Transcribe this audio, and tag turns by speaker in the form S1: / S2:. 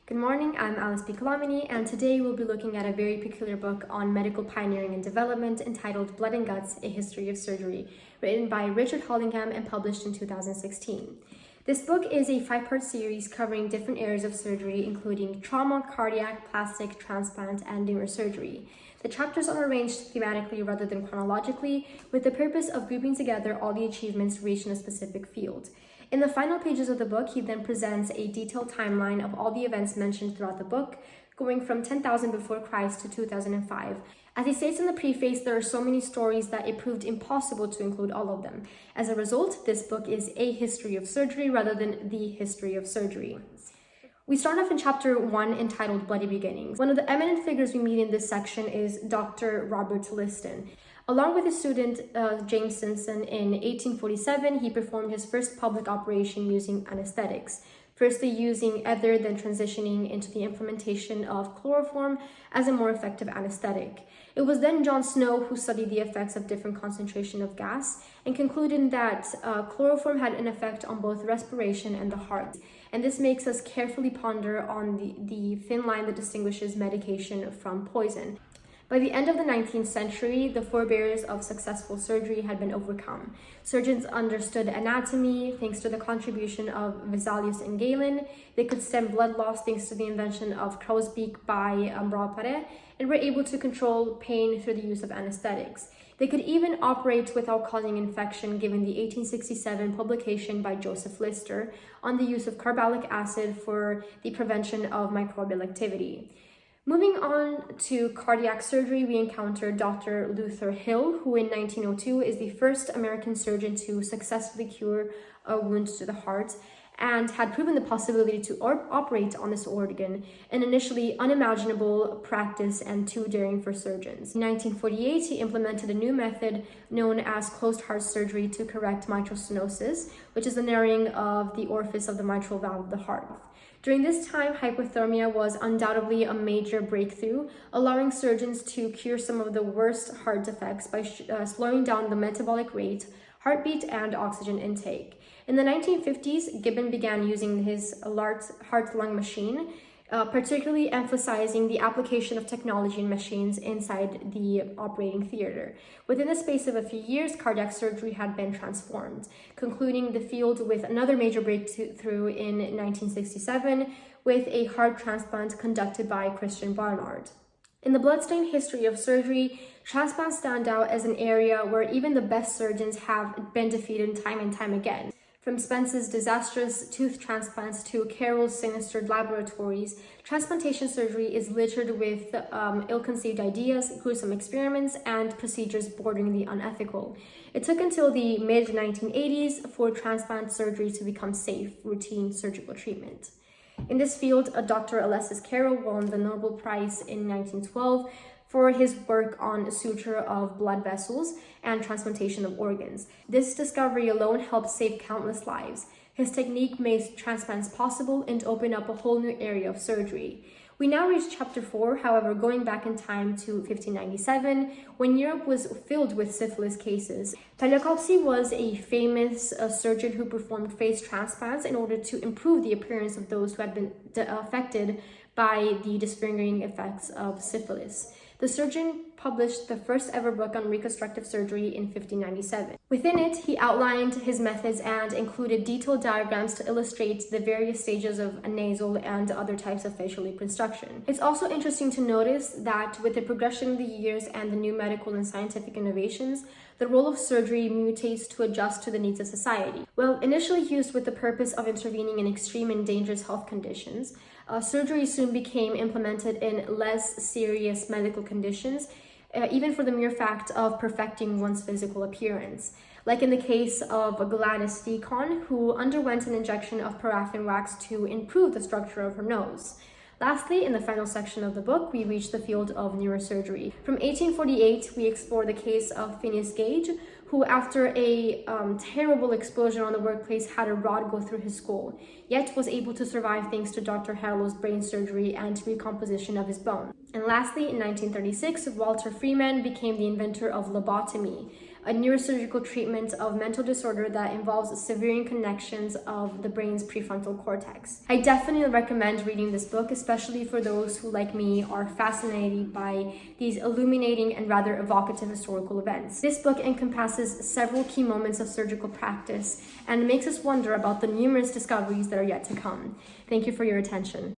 S1: Good morning, I'm Alice Piccolomini, and today we'll be looking at a very peculiar book on medical pioneering and development entitled Blood and Guts, A History of Surgery, written by Richard Hollingham and published in 2016. This book is a 5-part series covering different areas of surgery, including trauma, cardiac, plastic, transplant, and neurosurgery. The chapters are arranged thematically rather than chronologically, with the purpose of grouping together all the achievements reached in a specific field. In the final pages of the book, he then presents a detailed timeline of all the events mentioned throughout the book, going from 10,000 before Christ to 2005. As he states in the preface, there are so many stories that it proved impossible to include all of them. As a result, this book is a history of surgery rather than the history of surgery. We start off in chapter 1 entitled Bloody Beginnings. One of the eminent figures we meet in this section is Dr. Robert Liston. Along with his student James Simpson in 1847, he performed his first public operation using anesthetics, firstly using ether, then transitioning into the implementation of chloroform as a more effective anesthetic. It was then John Snow who studied the effects of different concentration of gas and concluded that chloroform had an effect on both respiration and the heart. And this makes us carefully ponder on the thin line that distinguishes medication from poison. By the end of the 19th century, the forebears of successful surgery had been overcome. Surgeons understood anatomy thanks to the contribution of Vesalius and Galen. They could stem blood loss thanks to the invention of crow's beak by Ambroise, and were able to control pain through the use of anesthetics. They could even operate without causing infection, given the 1867 publication by Joseph Lister on the use of carbolic acid for the prevention of microbial activity. Moving on to cardiac surgery, we encounter Dr. Luther Hill, who in 1902 is the first American surgeon to successfully cure a wound to the heart and had proven the possibility to operate on this organ, an initially unimaginable practice and too daring for surgeons. In 1948, he implemented a new method known as closed heart surgery to correct mitral stenosis, which is the narrowing of the orifice of the mitral valve of the heart. During this time, hypothermia was undoubtedly a major breakthrough, allowing surgeons to cure some of the worst heart defects by slowing down the metabolic rate, heartbeat, and oxygen intake. In the 1950s, Gibbon began using his heart-lung machine, particularly emphasizing the application of technology and machines inside the operating theater. Within the space of a few years, cardiac surgery had been transformed, concluding the field with another major breakthrough in 1967 with a heart transplant conducted by Christian Barnard. In the bloodstained history of surgery, transplants stand out as an area where even the best surgeons have been defeated time and time again. From Spence's disastrous tooth transplants to Carroll's sinister laboratories, transplantation surgery is littered with ill-conceived ideas, gruesome experiments, and procedures bordering the unethical. It took until the mid-1980s for transplant surgery to become safe, routine surgical treatment. In this field, Dr. Alexis Carroll won the Nobel Prize in 1912 for his work on suture of blood vessels and transplantation of organs. This discovery alone helped save countless lives. His technique made transplants possible and opened up a whole new area of surgery. We now reach chapter 4, however, going back in time to 1597, when Europe was filled with syphilis cases. Pagliacozzi was a famous surgeon who performed face transplants in order to improve the appearance of those who had been affected by the disfiguring effects of syphilis. The surgeon published the first ever book on reconstructive surgery in 1597. Within it, he outlined his methods and included detailed diagrams to illustrate the various stages of a nasal and other types of facial reconstruction. It's also interesting to notice that with the progression of the years and the new medical and scientific innovations, the role of surgery mutates to adjust to the needs of society. Well, initially used with the purpose of intervening in extreme and dangerous health conditions, surgery soon became implemented in less serious medical conditions, even for the mere fact of perfecting one's physical appearance. Like in the case of Gladys Deacon, who underwent an injection of paraffin wax to improve the structure of her nose. Lastly, in the final section of the book, we reach the field of neurosurgery. From 1848, we explore the case of Phineas Gage, who after a terrible explosion on the workplace had a rod go through his skull, yet was able to survive thanks to Dr. Harlow's brain surgery and recomposition of his bone. And lastly, in 1936, Walter Freeman became the inventor of lobotomy, a neurosurgical treatment of mental disorder that involves severing connections of the brain's prefrontal cortex. I definitely recommend reading this book, especially for those who, like me, are fascinated by these illuminating and rather evocative historical events. This book encompasses several key moments of surgical practice and makes us wonder about the numerous discoveries that are yet to come. Thank you for your attention.